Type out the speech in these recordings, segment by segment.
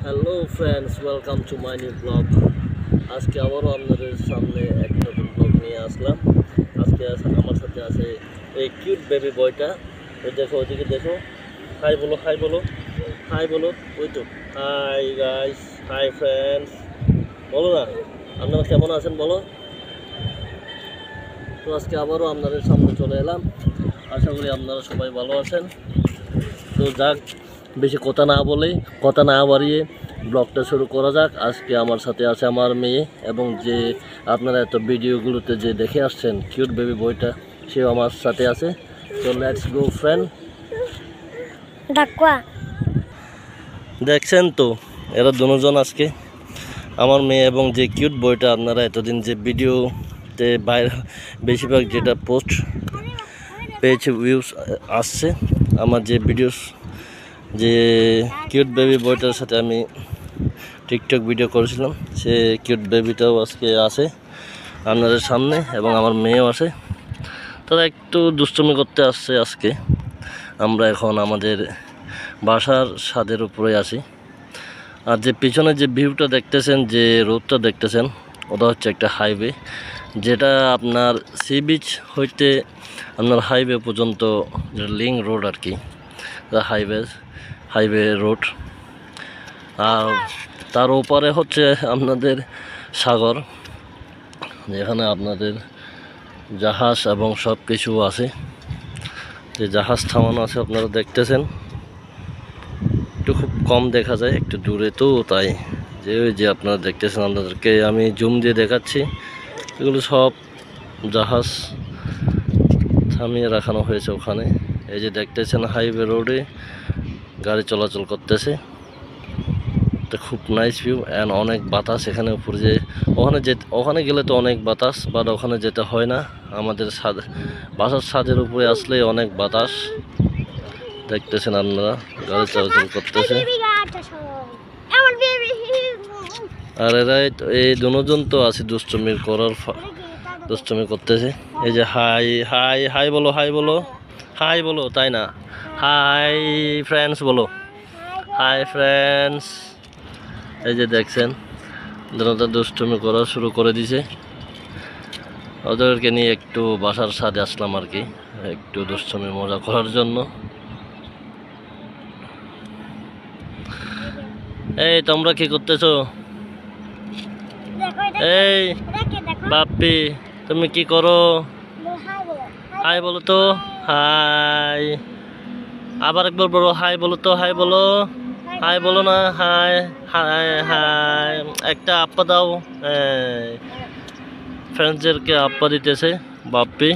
Hello friends, welcome to my new blog. আজকে আবারও আপনাদের সামনে এক নতুন ব্লগ নিয়ে আসলাম। আজকে আমার সাথে আছে এই কিউট বেবি বয়টা। ওই দেখো, ওইদিকে দেখো, হাই বলো, হাই বলো, হাই বলো, ওই তো হাই গাইস, হাই ফ্রেন্ডস বলো না, আপনারা কেমন আছেন বলো। তো আজকে আবারও আপনাদের সামনে চলে এলাম, আশা করি আপনারা সবাই ভালো আছেন। তো যাক, বেশি কথা না বাড়িয়ে ব্লগটা শুরু করা যাক। আজকে আমার সাথে আছে আমার মেয়ে, এবং যে আপনারা এত ভিডিওগুলোতে যে দেখে আসছেন কিউট বেবি বয়টা, সেও আমার সাথে আছে। তো লেটস গো ফ্রেন্ড। দেখছেন তো, এরা দুজন আজকে আমার মেয়ে এবং যে কিউট বয়টা। আপনারা এতদিন যে ভিডিওতে বাইরে বেশিরভাগ যেটা পোস্ট পেয়েছে, ভিউজ আসছে, আমার যে ভিডিওস, যে কিউট বেবি বয়টার সাথে আমি টিকটক ভিডিও করেছিলাম, সে কিউট বেবিটাও আজকে আসে আপনাদের সামনে, এবং আমার মেয়েও আসে। তারা একটু দুষ্টুমি করতে আসছে আজকে। আমরা এখন আমাদের বাসার ছাদের উপরে আছি। আর যে পিছনে যে ভিউটা দেখতেছেন, যে রোডটা দেখতেছেন, ওটা হচ্ছে একটা হাইওয়ে, যেটা আপনার সি বিচ হইতে আপনার হাইওয়ে পর্যন্ত লিঙ্ক রোড আর কি, হাইওয়ে রোড। আর তার ওপারে হচ্ছে আপনাদের সাগর, যেখানে আপনাদের জাহাজ এবং সব কিছু আছে। যে জাহাজ থামানো আছে আপনারা দেখতেছেন, একটু খুব কম দেখা যায়, একটু দূরে তো, তাই যে ওই যে আপনারা দেখতেছেন, আপনাদেরকে আমি জুম দিয়ে দেখাচ্ছি, এগুলো সব জাহাজ থামিয়ে রাখানো হয়েছে ওখানে। এই যে দেখতেছেন হাইওয়ে রোডে গাড়ি চলাচল করতেছে, খুব নাইস ভিউ অ্যান্ড অনেক বাতাস এখানে উপরে। যে ওখানে গেলে তো অনেক বাতাস, বাট ওখানে যেতে হয় না। আমাদের বাসার ছাদের উপরে আসলে অনেক বাতাস। দেখতেছেন আপনারা গাড়ি চলাচল করতেছে। আর এরা এই দুজন তো আছে দুষ্টুমি করতেছে। এই যে হাই হাই হাই বলো, হাই বলো, হাই বলো, তাই না, হাই ফ্রেন্ডস বলো, হাই ফ্রেন্ডস। এই যে দেখছেন, দুটা দুষ্টুমি করা শুরু করে দিছে। ওদেরকে নিয়ে একটু বাসার ছাদে আসলাম আর কি, একটু দুষ্টুমি মজা করার জন্য। এই তোমরা কি করতেছো? এই বাপ্পি, তুমি কি করো? হাই বলো তো, হাই। আবার একবার বলো, হাই বলো তো, হাই বলো, হাই বলো না, হাই হাই হাই। একটা আপ্পা দাও। ফ্রেন্ডসদেরকে আপ্পা দিতেছে বাপ্পি।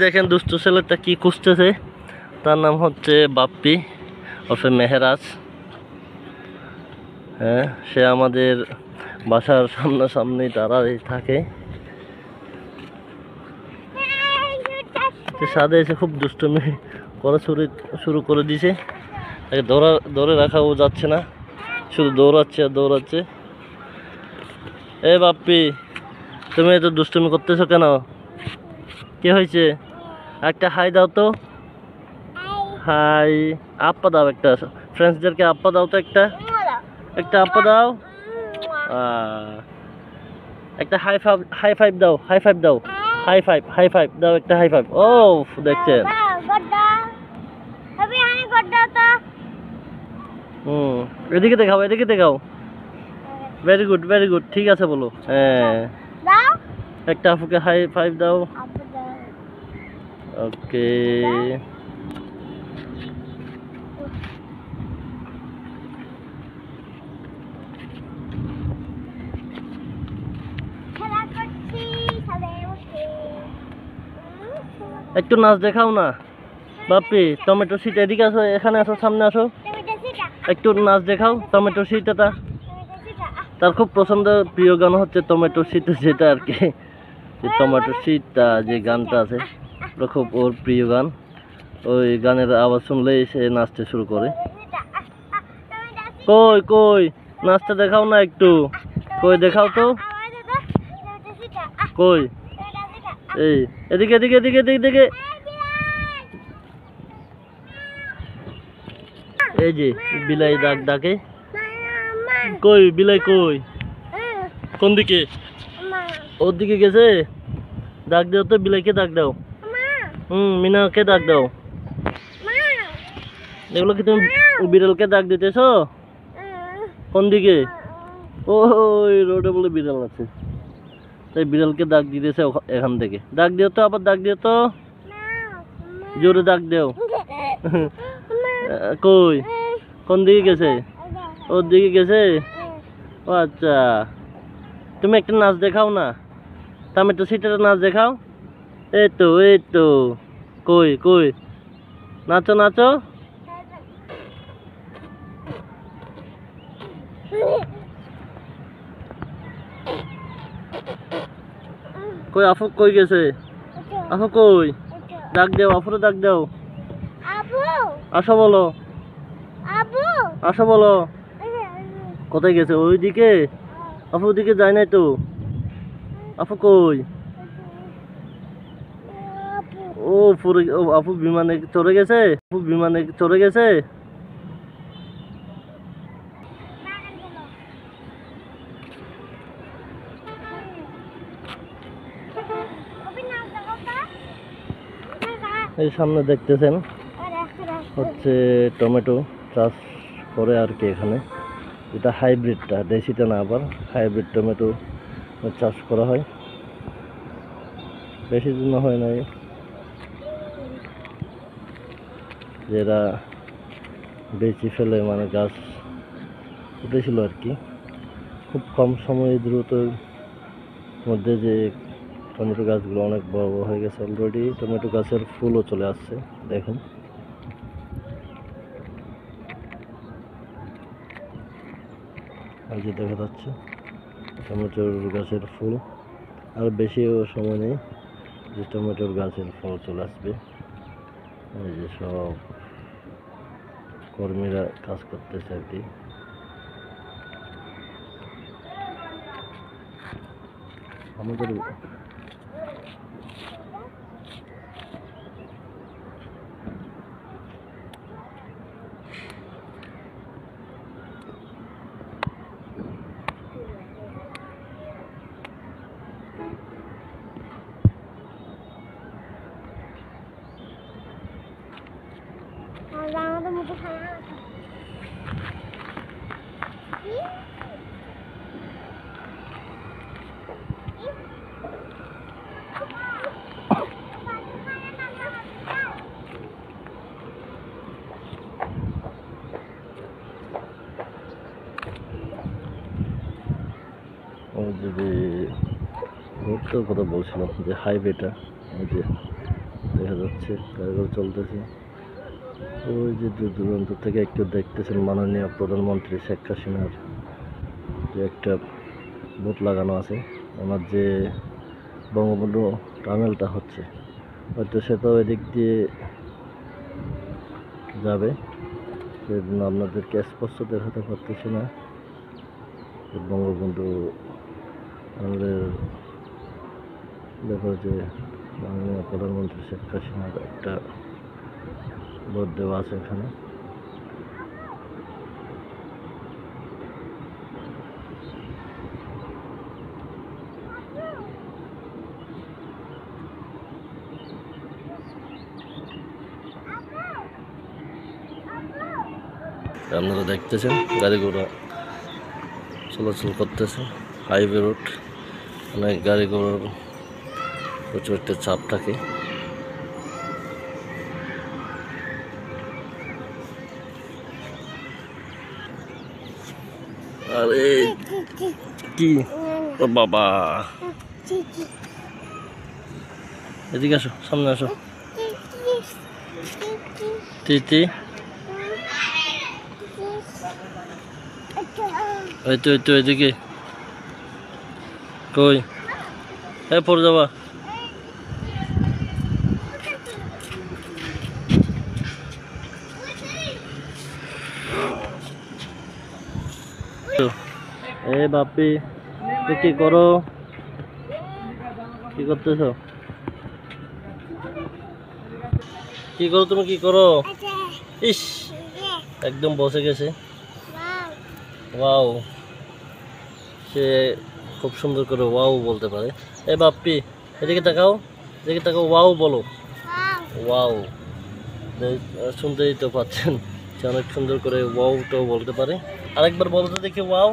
দেখেন দুষ্ট ছেলেটা কি খুঁজতেছে, তার নাম হচ্ছে বাপ্পি ওরফে মেহেরাজ। হ্যাঁ, সে আমাদের বাসার সামনাসামনি দাঁড়ায় থাকে। ছাদে এসে খুব দুষ্টুমি করা শুরু করে দিয়েছে। তাকে ধরে রাখাও যাচ্ছে না, শুধু দৌড়াচ্ছে আর দৌড়াচ্ছে। এ বাপ্পি, তুমি এত দুষ্টুমি করতেছো কেন? কি হয়েছে? একটা হাই দাও তো, হাই। আপ্পা দাও একটা, ফ্রেন্ডসদেরকে আপ্পা দাও তো, একটা আপ্পা দাও। একটা হাই ফাইভ দাও, হাই ফাইভ দাও, হাই ফাইভ দাও, একটা হাই ফাইভ। ও দেখছেন, এদিকে দেখাও, এদিকে দেখাও। ভেরি গুড, ঠিক আছে বলো। হ্যাঁ, একটা আপুকে হাই ফাইভ দাও। ওকে, একটু নাচ দেখাও না বাপ্পি। টমেটো সিট, এদিকে আসো, এখানে আসো, সামনে আসো, একটু নাচ দেখাও। টমেটো সিটটা তার খুব পছন্দের প্রিয় গান হচ্ছে টমেটো সিট, যেটা আর কি, যে টমেটো সিটটা যে গানটা আছে, ওটা খুব ওর প্রিয় গান। ওই গানের আওয়াজ শুনলেই সে নাচতে শুরু করে। কই কই নাচটা দেখাও না একটু, কই দেখাও তো, কই এই এদিকে এদিকে এদিকে এদিকে, এই যে বিলাই ডাকে। কই বিলাই কই, কোন দিকে? ওর দিকে গেছে। ডাক দাও তো বিলাইকে, ডাক দাও। মিনাকে ডাক দাও। এগুলো কি তুমি বিড়ালকে ডাক দিতেছো? কোন দিকে? ওই রোডে বলে বিড়াল আছে, তাই বিড়ালকে ডাক দিতেছে এখান থেকে। ডাক দিও তো, আবার ডাক দিও তো, জোরে ডাক দেও। কই কোন দিকে গেছে? ওর দিকে গেছে। ও আচ্ছা, তুমি একটা নাচ দেখাও না, টমেটো সিটের নাচ দেখাও। এই তো এই তো, কই কই নাচো নাচো। কই আফু কই গেছে? আফু কই? ডাক দেও, আফুরে ডাক দেও। আসো বলো, আসো বলো। কোথায় গেছে? ওইদিকে? আফু ওইদিকে যায় নাই তো। আফু কই? ও পুরো আপু বিমানে চড়ে গেছে। আপু বিমানে চড়ে গেছে। এই সামনে দেখতেছেন হচ্ছে টমেটো চাষ করে আর কি এখানে। এটা হাইব্রিডটা, দেশিটা না, আবার হাইব্রিড টমেটো চাষ করা হয়। বেশি দিন হয় নাই, যেটা বেঁচে ফেলে, মানে গাছ উঠেছিল আর কি। খুব কম সময়ে দ্রুত মধ্যে যে টমেটো গাছগুলো অনেক বড় বড় হয়ে গেছে। অলরেডি টমেটো গাছের ফুলও চলে আসছে, দেখুন। এই যে দেখা যাচ্ছে টমেটোর গাছের ফুল। আর বেশিও সময় নেই যে টমেটোর গাছের ফল চলে আসবে। এই যে সব কর্মীরা কাজ করতেছে আর কি। আমাদের যদি রোডটার কথা বলছিলাম, যে হাইওয়েটা ওই যে দেখা যাচ্ছে গাড়িগুলো চলতেছে। ওই যে দূর দূরান্ত থেকে একটু দেখতেছেন মাননীয় প্রধানমন্ত্রী শেখ হাসিনার যে একটা বোট লাগানো আছে। আমার যে বঙ্গবন্ধু টানেলটা হচ্ছে, হয়তো সেটাও এদিক দিয়ে যাবে, সেজন্য আপনাদেরকে স্পষ্ট দেখাতে পারতেছি না। বঙ্গবন্ধু আমাদের ব্যাপারে যে মাননীয় প্রধানমন্ত্রী শেখ হাসিনার একটা বোট দেওয়া আছে এখানে। আপনারা দেখতেছেন গাড়ি ঘোড়া চলাচল করতেছে, হাইওয়ে রোড, অনেক গাড়ি ঘোড়ার প্রচুর একটা চাপ থাকে। আরে কি ও বাবা, এদিকে আসো, সামনে আসো। তিতি এই তো এদিকে, কই পড়ে যাবা। এ বাপ্পি, তুই কি করো? কি করতেছো? কি করো তুমি, কি করো? ইস, একদম বসে গেছে। ওয়াও, সে খুব সুন্দর করে ওয়াও বলতে পারে। এ বাপ্পি, এদিকে তাকাও, এদিকে তাকাও, ওয়াও বলো। ওয়াও, শুনতেই তো পাচ্ছেন সে অনেক সুন্দর করে ওয়াওটাও বলতে পারে। আরেকবার বলো তো দেখি, ওয়াও।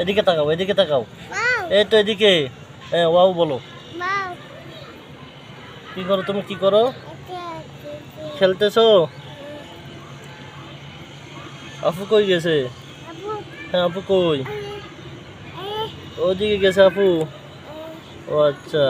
এদিকে তাকাও, এদিকে তাকাও, এই তো এদিকে। হ্যাঁ, ওয়াও বলো। কি করো তুমি, কি করো? খেলতেছো? আপু কই গেছে? হ্যাঁ, আপু কই? ওদিকে গেছে আপু। ও আচ্ছা।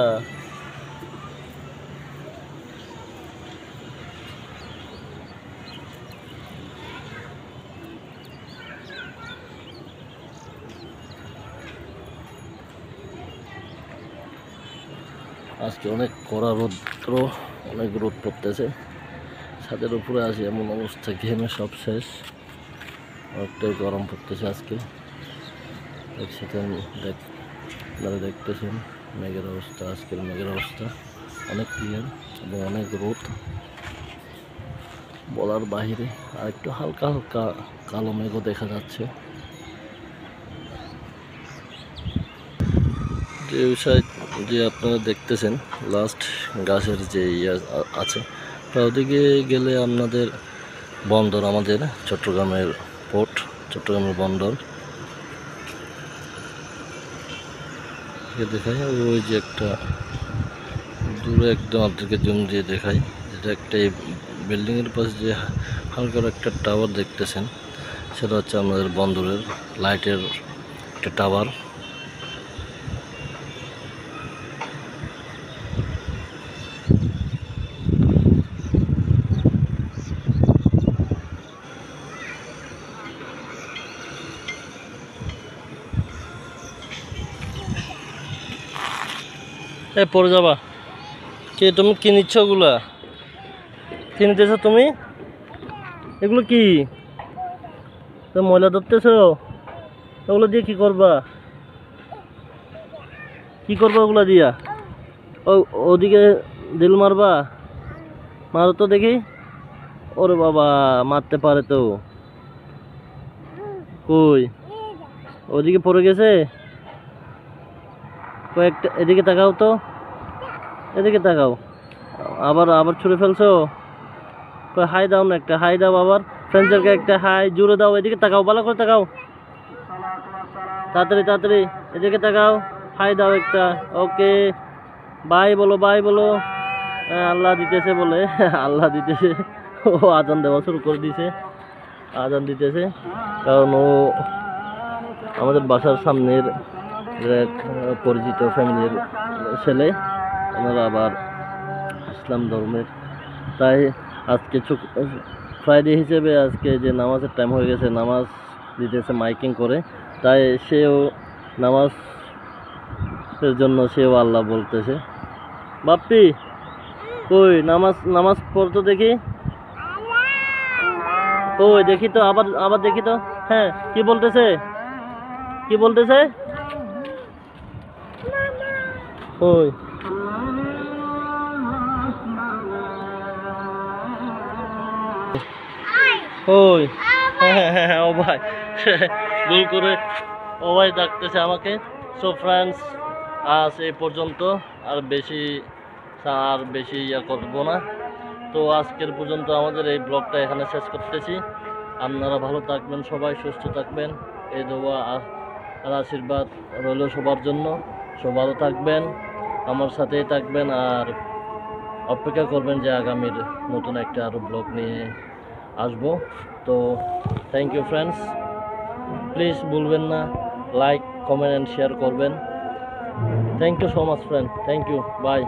আজকে অনেক কড়া রৌদ্র, অনেক রোদ পড়তেছে। ছাদের উপরে আসি, এমন অবস্থা, ঘেমে সব শেষ। অনেকটাই গরম পড়তেছে আজকে। একসাথে আপনারা দেখতেছেন মেঘের অবস্থা, আজকের মেঘের অবস্থা অনেক ক্লিয়ার এবং অনেক রোদ, বলার বাহিরে। আর একটু হালকা হালকা কালো মেঘও দেখা যাচ্ছে। যে বিষয় যে আপনারা দেখতেছেন লাস্ট গাছের যে আছে, তা ওদিকে গেলে আপনাদের বন্দর, আমাদের চট্টগ্রামের পোর্ট, চট্টগ্রামের বন্দর দেখায়। ওই যে একটা দূরে একদম আপনাদেরকে জুম দিয়ে দেখায়, যেটা একটা এই বিল্ডিংয়ের পাশে যে হালকা একটা টাওয়ার দেখতেছেন, সেটা হচ্ছে আমাদের বন্দরের লাইটের একটা টাওয়ার। এ পড়ে যাবা। কে তুমি, কি নিচ্ছ ওগুলা? কি নিতেছ তুমি? এগুলো কি? তো ময়লা ধরতেছ? ওগুলো দিয়ে কি করবা? কি করবা ওগুলা দিয়া? ওদিকে দিল মারবা? মারো তো দেখি। ওরে বাবা, মারতে পারে তো। কই? ওদিকে পড়ে গেছে। কয়েকটা এদিকে তাকাও তো, এদিকে তাকাও। আবার আবার ছুঁড়ে ফেলছো। হাই দাও না, একটা হাই দাও। আবার ফ্রেন্ডদেরকে একটা হাই জুড়ে দাও। এদিকে তাকাও, ভালো করে তাকাও, তাড়াতাড়ি তাড়াতাড়ি এদিকে তাকাও, হাই দাও একটা। ওকে, বাই বলো, বাই বলো। আল্লাহ দিতেছে বলে, আল্লাহ দিতেছে। ও আজান দেওয়া শুরু করে দিছে, আজান দিতেছে। কারণ ও আমাদের বাসার সামনের এক পরিচিত ফ্যামিলির ছেলে, ওনারা আবার ইসলাম ধর্মের। তাই আজকে ফ্রাইডে হিসেবে আজকে যে নামাজের টাইম হয়ে গেছে, নামাজ দিতেছে মাইকিং করে। তাই সেও নামাজের জন্য সেও আল্লাহ বলতেছে। বাপ্পি কই? নামাজ নামাজ পড়তো দেখি। কই দেখি তো, আবার আবার দেখি তো। হ্যাঁ, কি বলতেছে, কি বলতেছে? কই? কই? হ্যাঁ হ্যাঁ হ্যাঁ, ও ভাই ভুল করে ও ভাই ডাকতেছে আমাকে। সো ফ্রেন্ডস, আজ এই পর্যন্ত। আর বেশি ইয়া করবো না। তো আজকের পর্যন্ত আমাদের এই ব্লগটা এখানে শেষ করতেছি। আপনারা ভালো থাকবেন, সবাই সুস্থ থাকবেন, এই দোয়া আর আশীর্বাদ রইল সবার জন্য। সব ভালো থাকবেন, আমার সাথেই থাকবেন, আর অপেক্ষা করবেন যে আগামীর নতুন একটা আরও ব্লগ নিয়ে আসবো। তো থ্যাংক ইউ ফ্রেন্ডস, প্লিজ ভুলবেন না লাইক, কমেন্ট অ্যান্ড শেয়ার করবেন। Thank you so much friend, thank you, by.